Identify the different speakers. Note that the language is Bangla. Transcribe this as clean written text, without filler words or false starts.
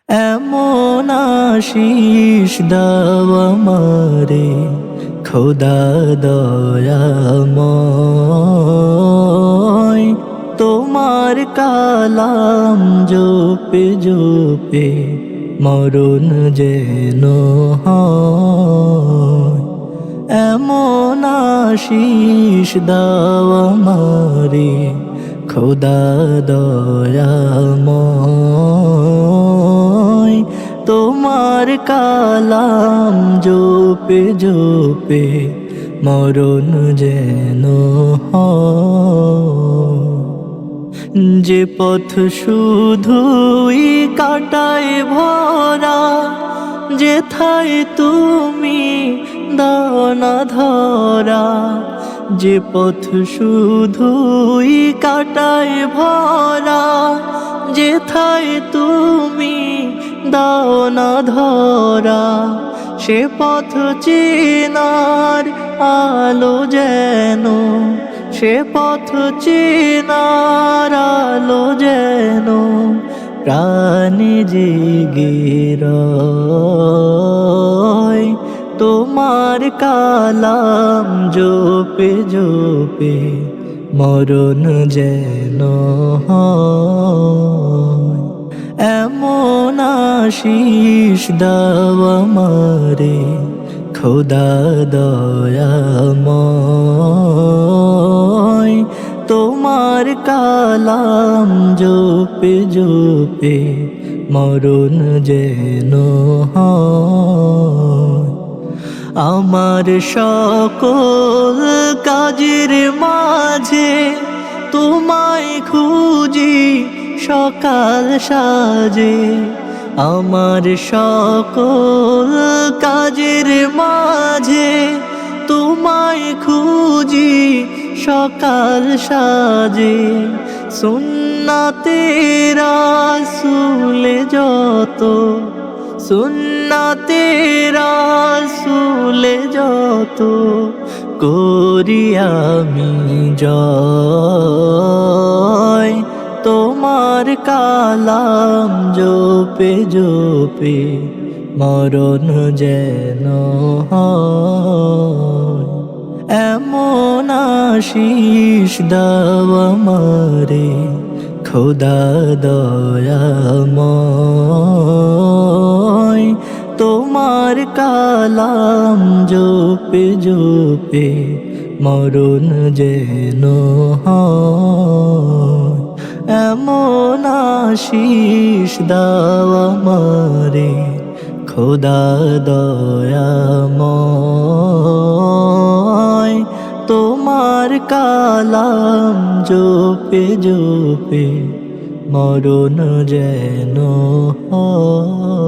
Speaker 1: এমন আশিস দাও আমারে খোদা দয়াময়, তোমার কালাম জপে জপে মরণ যেন হয়। এমন আশিস দাও আমারে খোদা দয়াময়, তোমার কালাম জপে জপে মরণ যেন হয়। যে পথ শুধুই কাটায় ভরা, যেথায় তুমি দাও না ধরা। যে পথ শুধুই কাটায় ভরা, যেথায় তুমি দাও না ধরা। সে পথ চেনার আলো যেন, সে পথ চেনার আলো যেন প্রাণে জেগে রয়। তোমার কালাম জপে জপে মরণ যেন হয়। এমন আশিস দাও আমারে খোদা দয়াময়, তোমার কালাম জপে জপে মরণ যেন হয়। আমার সকল কাজের মাঝে তোমায় খুঁজি সকাল সাজে। আমার সকল কাজের মাঝে তোমায় খুঁজি সকাল সাজে। সুন্নাতে রাসূলে যত, সুন্নাতে রাসূলে যত করি আমি জয়। তোমার কালাম জপে জপে মরণ যেন হয়। এমন আশিস দাও আমারে খোদা দয়াময়, তোমার কালাম জপে জপে মরণ যেন হয়। এমন আশিস দাও আমারে খোদা দয়াময়, তোমার কালাম জপে জপে মরণ যেন হয়।